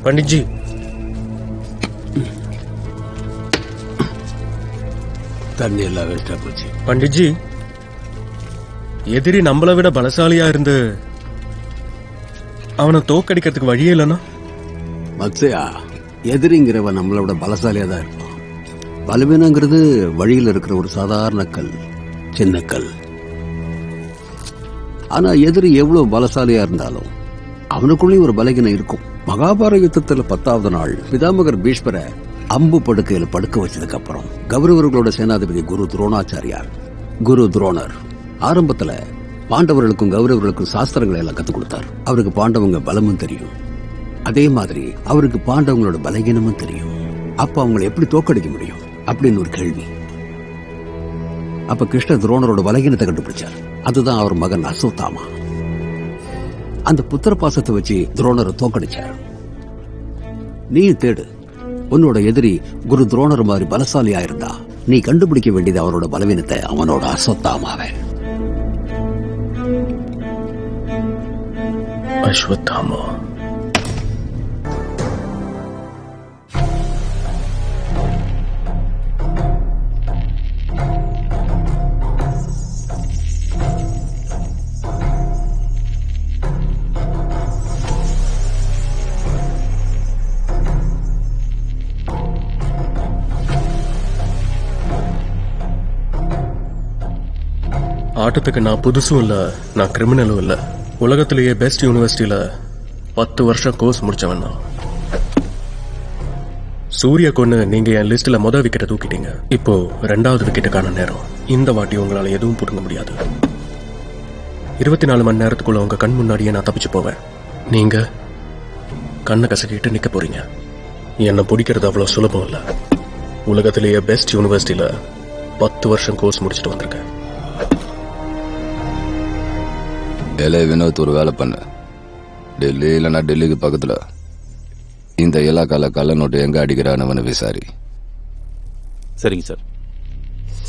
पंडित जी தண்ணி எல்லாம் வேஸ்டா போச்சு. पंडित जी எதிரி நம்மளை விட பலசாலியா இருந்து அவனை தோக்கடிக்கிறதுக்கு வழியே இல்லைன்னா? மத்சயா, எதிரிங்கிறவன் நம்மளோட பலசாலியா தான் இருப்பான். பலவீனங்கிறது வழியில் இருக்கிற ஒரு சாதாரண கல், சின்ன கல். ஆனா எதிரி எவ்வளவு பலசாலியா இருந்தாலும் அவனுக்குள்ளேயும் ஒரு பலகீனம் இருக்கும். மகாபாரத யுத்தத்துல 10வது நாள் பிதாமகர் பீஷ்மரை அம்பு படுக்கையில படுக்க வச்சதுக்கு அப்புறம் கௌரவர்களோட சேனாதிபதி குரு துரோணாச்சாரியார், குரு துரோணர் ஆரம்பத்துல பாண்டவர்களுக்கும் கௌரவர்களுக்கும் சாஸ்திரங்களை எல்லாம் கத்துக் கொடுத்தார். அவருக்கு பாண்டவங்க பலமும் தெரியும், அதே மாதிரி அவருக்கு பாண்டவங்களோட பலகீனமும் தெரியும். அப்ப அவங்களை எப்படி தோக்கடிக்க முடியும் அப்படின்னு ஒரு கேள்வி. அப்ப கிருஷ்ண துரோணரோட பலகீனத்தை கண்டுபிடிச்சார். அதுதான் அவர் மகன் அஸ்வத்தாமா. அந்த புத்திர பாசத்தை வச்சு துரோணரை தோக்கடிச்சார். நீ தேடு, உன்னோட எதிரி குரு துரோணர் மாதிரி பலசாலியா இருந்தா நீ கண்டுபிடிக்க வேண்டியது அவரோட பலவீனத்தை, அவனோட அஸ்வத்தாமாவை. அஸ்வத்தாமா ஆட்டத்துக்கு நான் புதுசும் இல்ல, நான் கிரிமினலும் இல்ல. உலகத்திலேயே பெஸ்ட் யூனிவர்சிட்டியில 10 வருஷம் கோர்ஸ் முடிச்சவன் நான். சூர்யா கொண்டு நீங்க என் லிஸ்ட்ல மொதல் விக்கெட்டை தூக்கிட்டீங்க. இப்போ 2வது விக்கெட்டுக்கான நேரம். இந்த வாட்டி உங்களால எதுவும் புடுங்க முடியாது. 24 மணி நேரத்துக்குள்ள உங்க கண் முன்னாடியே நான் தப்பிச்சு போவேன். நீங்க கண்ணை கசக்கிட்டு நிக்க போறீங்க. என்னை பிடிக்கிறது அவ்வளவு சுலபம் இல்ல. உலகத்திலேயே பெஸ்ட் யூனிவர்சிட்டியில 10 வருஷம் கோர்ஸ் முடிச்சுட்டு வந்திருக்கேன். ஏலே வினோத், ஒரு வேலை பண்ண. டெல்லி இல்லைன்னா டெல்லிக்கு பக்கத்துல இந்த இலாக்கால கள்ள நோட்டு எங்க அடிக்கிறான்னு விசாரி. சரிங்க சார்.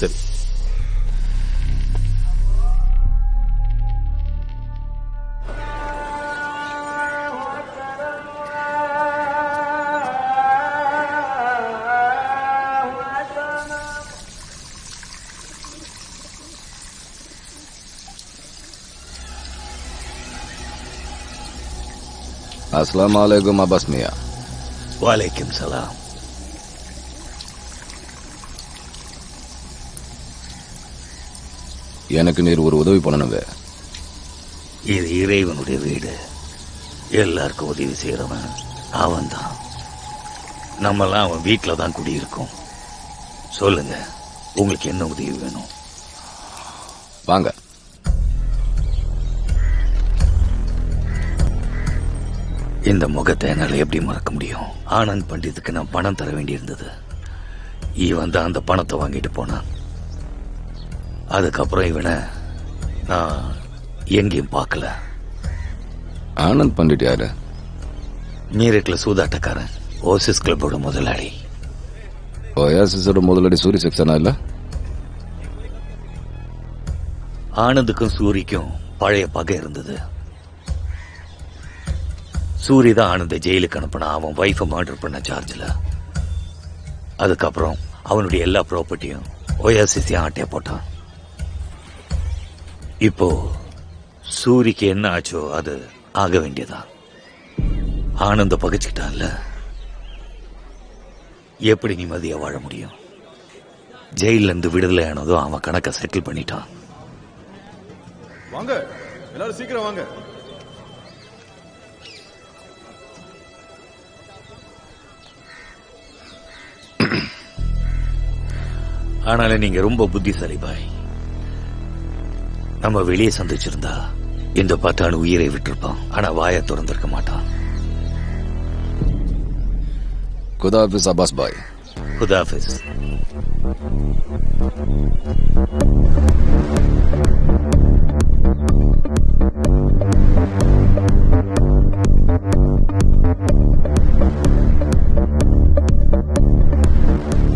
சரி. अस्सलाम वालेकुम अब्बास मियां. वालेकुम सलाम. எனக்கு நீர் ஒரு உதவி பண்ணணுங்க. இது இறைவனுடைய வீடு. எல்லாருக்கும் உதவி செய்யறவன் அவன் தான். நம்மெல்லாம் அவன் வீட்டில் தான் குடியிருக்கோம். சொல்லுங்க, உங்களுக்கு என்ன உதவி வேணும்? வாங்க. இந்த முகத்தை என்னால எப்படி மறக்க முடியும்? ஆனந்த் பண்டித்துக்கு நான் பணம் தர வேண்டியிருந்தது. இவன் தான் அந்த பணத்தை வாங்கிட்டு போனான். அதுக்கப்புறம் இவனை நான் எங்கேயும் பார்க்கல. ஆனந்த் பண்டிட் யாரு? மீரட்ல சூதாட்டக்காரன், ஓசிஸ் கிளப்போட முதலாளி. ஓயாசிஸோட முதலாளி சூரிய செக்ஷனா இல்ல? ஆனந்துக்கும் சூரிக்கும் பழைய பகை இருந்தது. சூரி தான் ஆனந்த ஜெயிலுக்கு அனுப்பினா அவன் வைஃபை மர்டர் பண்ண சார்ஜில். அதுக்கப்புறம் அவனுடைய எல்லா ப்ராப்பர்ட்டியும் ஓயாசிஸையும் ஆட்டைய போட்டான். இப்போ சூரிக்கு என்ன ஆச்சோ அது ஆக வேண்டியதான். ஆனந்த பகைச்சுக்கிட்டான்ல, எப்படி நிம்மதியா வாழ முடியும்? ஜெயில இருந்து விடுதலை ஆனதும் அவன் கணக்கை செட்டில் பண்ணிட்டான். வாங்க எல்லாரும் சீக்கிரம் வாங்க. ஆனால நீங்க ரொம்ப புத்திசாலி பாய். நம்ம வெளியே சந்திச்சிருந்தா இந்த 10 உயிரை விட்டிருப்பான். ஆனா வாயை திறந்திருக்க மாட்டான். குதாஃபிஸ் அப்பாஸ் பாய். குதாஃபிஸ்.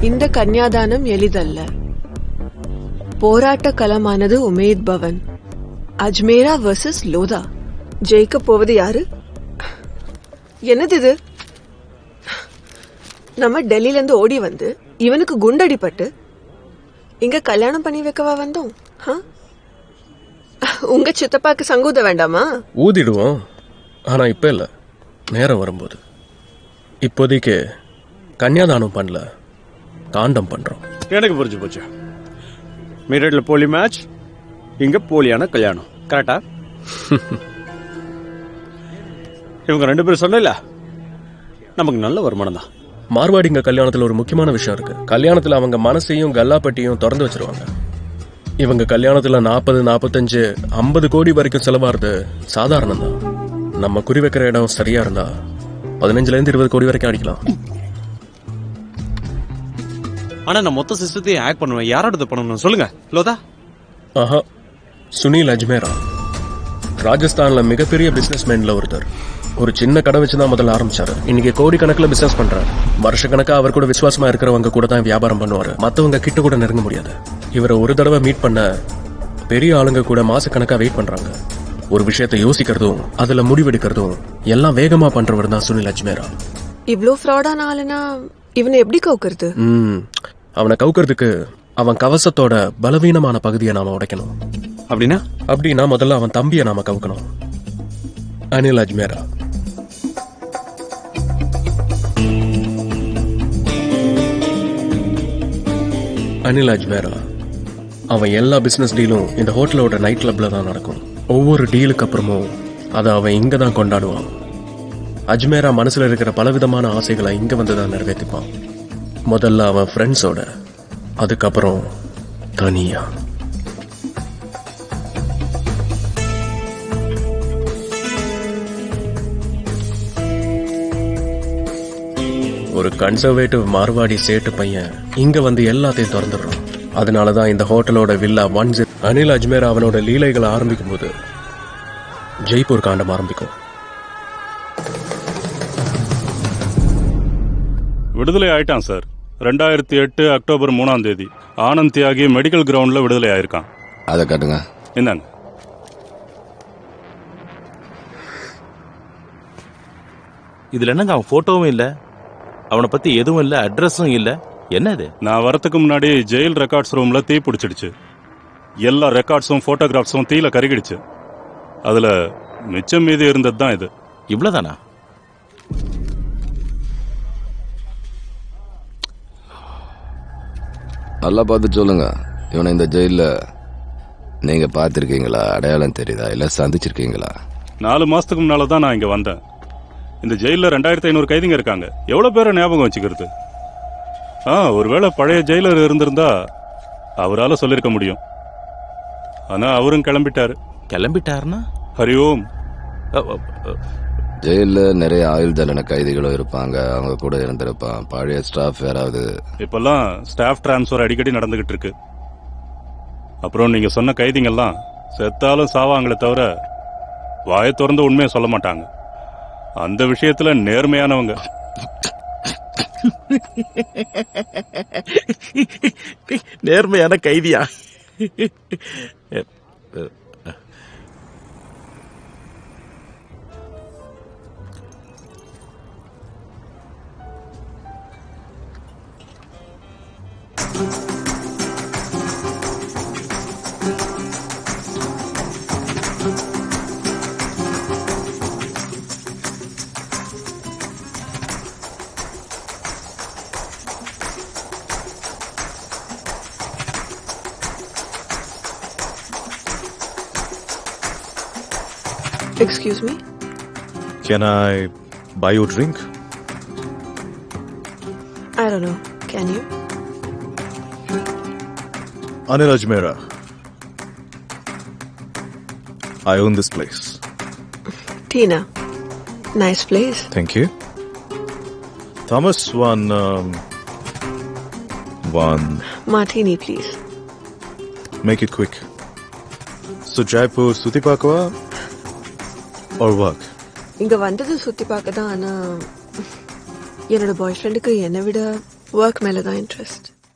இந்த கன்யாதானம் எளிதல்ல. போராட்ட களமானது உமேத் பவன். அஜ்மேரா வர்சஸ் லோதா. ஜெயிக்க போவது யாரு? என்னது இது? நம்ம டெல்லில இருந்து ஓடி வந்து இவனுக்கு குண்டடிப்பட்டு இங்க கல்யாணம் பண்ணி வைக்கவா வந்தோம்? உங்க சித்தப்பாக்கு சங்கூத வேண்டாமா? ஊதிடுவோம். ஆனா இப்ப இல்ல, நேரம் வரும்போது. இப்போதைக்கு கன்னியாதானம் பண்ணல, காண்டம் பண்றோம். எனக்கு புரிஞ்சு போச்சு. மீரட்ல போலி மேட்ச், இங்க போலியான கல்யாணம். கரெக்டா? இவங்க 2 பேரும் சொல்லல, நமக்கு நல்ல வருமானம் தான். மார்வாடிங்க கல்யாணத்துல ஒரு முக்கியமான விஷயம் இருக்கு. கல்யாணத்துல அவங்க மனசையும் கல்லாப்பட்டியும் திறந்து வச்சிருவாங்க. இவங்க கல்யாணத்துல 40, 45, 50 கோடி வரைக்கும் செலவாறது சாதாரணம் தான். நம்ம குறி வைக்கிற இடம் சரியா இருந்தா 15ல இருந்து 20 கோடி வரைக்கும் அடிக்கலாம். ஆனா நான் மொத்த சிஸ்டத்தையும் ஹேக் பண்ணுவேன். யாரோட பண்ணணும் சொல்லுங்க லோதா? ஆஹா, சுனில் அஜ்மேரா ராஜஸ்தான்ல மிகப்பெரிய பிசினஸ்மேன்ல ஒருத்தர். ஒரு சின்ன கடை வச்சுதான் முதல்ல ஆரம்பிச்சாரு. இன்னைக்கு கோடிக்கணக்கில் பிசினஸ் பண்றாரு. வருஷக்கணக்கா அவர் கூட விசுவாசமா இருக்கிறவங்க கூட தான் வியாபாரம் பண்ணுவாரு. மத்தவங்க கிட்ட கூட நெருங்க முடியாது. இவரை ஒரு தடவை மீட் பண்ண பெரிய ஆளுங்க கூட மாசக்கணக்கா வெயிட் பண்றாங்க. ஒரு விஷயத்தை யோசிக்கிறதும் அதுல முடிவெடுக்கிறதும் எல்லாம் வேகமா பண்றவர் தான் சுனில் அஜ்மேரா. இவ்ளோ ஃப்ராடான ஆளுனா இவனை எப்படி கவுக்கிறது? அவனை கவுக்கிறதுக்கு அவன் கவசத்தோட பலவீனமான பகுதியை நாம உடைக்கணும். அப்படின்னா முதல்ல அவன் தம்பியை நாம கவுக்கணும். அனில் அஜ்மேரா. அனில் அஜ்மேரா அவன் எல்லா பிசினஸ் டீலும் இந்த ஹோட்டலோட நைட் கிளப்ல தான் நடக்கும். ஒவ்வொரு டீலுக்கு அப்புறமும் அதை அவன் இங்க தான் கொண்டாடுவான். அஜ்மேரா மனசுல இருக்கிற பலவிதமான ஆசைகளை இங்க வந்து தான் நிறைவேற்றிப்பான். முதல்ல அவன் ஃப்ரெண்ட்ஸோட, அதுக்கப்புறம் தனியா. ஒரு கன்சர்வேட்டிவ் மார்வாடி சேட்டு பையன் இங்க வந்து எல்லாத்தையும் திறந்துடுறான். அதனாலதான் இந்த ஹோட்டலோட வில்லா 1. அனில் அஜ்மேரா அவனோட லீலைகளை ஆரம்பிக்கும் போது ஜெய்ப்பூர் காண்டம் ஆரம்பிக்கும். விடுதலை ஆயிட்டான் சார். 2008 அக்டோபர் 3ஆம் தேதி ஆனந்த் தியாகி மெடிக்கல் கிரவுண்ட்ல விடுதலை ஆயிருக்கான். அதை காட்டுங்க. என்னங்க? இதுல என்னங்க அவன் போட்டோவும் இல்ல, அவனை பத்தி எதுவும் இல்ல, அட்ரஸும் இல்ல. என்னது? நான் வரத்துக்கு முன்னாடி ஜெயில் ரெக்கார்ட்ஸ் ரூம்ல தீ பிடிச்சிடுச்சு. எல்லா ரெக்கார்ட்ஸும் போட்டோகிராஃப்ஸும் தீல கருகிடுச்சு. அதுல மிச்சம் மீதி இருந்தது தான் இது. இவ்வளவுதானா? நல்லா பார்த்து சொல்லுங்க. இவனை இந்த ஜெயில நீங்க பார்த்திருக்கீங்களா? அடையாளம் தெரியுதா? இல்ல சந்திச்சிருக்கீங்களா? 4 மாசத்துக்கு முன்னாலதான் நான் இங்க வந்தேன். இந்த ஜெயில 2500 கைதிங்க இருக்காங்க. எவ்வளவு பேரை ஞாபகம் வச்சுக்கிறது? ஒருவேளை பழைய ஜெயிலர் இருந்திருந்தா அவரால சொல்லிருக்க முடியும். ஆனா அவரும் கிளம்பிட்டாரு. கிளம்பிட்டாருன்னா? ஹரிஓம். ஜெயில நிறைய ஆயுள் தண்டனை கைதிகளும் இருப்பாங்க. அவங்க கூட இருந்திருப்பான். பழைய ஸ்டாஃப் யாராவது? இப்பெல்லாம் ஸ்டாஃப் டிரான்ஸ்பர் அடிக்கடி நடந்துகிட்டு இருக்கு. அப்புறம் நீங்க சொன்ன கைதிங்கெல்லாம் செத்தாலும் சாவாங்களே தவிர வாயை திறந்து உண்மையை சொல்ல மாட்டாங்க. அந்த விஷயத்துல நேர்மையானவங்க. நேர்மையான கைதியா? Excuse me? Can I buy you a drink? I don't know. Can you? Anil Ajmera. I own this place. Tina. Nice place. Thank you. Thomas, one Martini, please. make it quick. So Jaipur Suti Pakwa or work? இங்க வந்தது சுத்தி பார்க்க தான். ஆனா என்னோட பாய் ஃப்ரெண்டுக்கு என்னை விட ஒர்க் மேல தான் இன்ட்ரெஸ்ட்.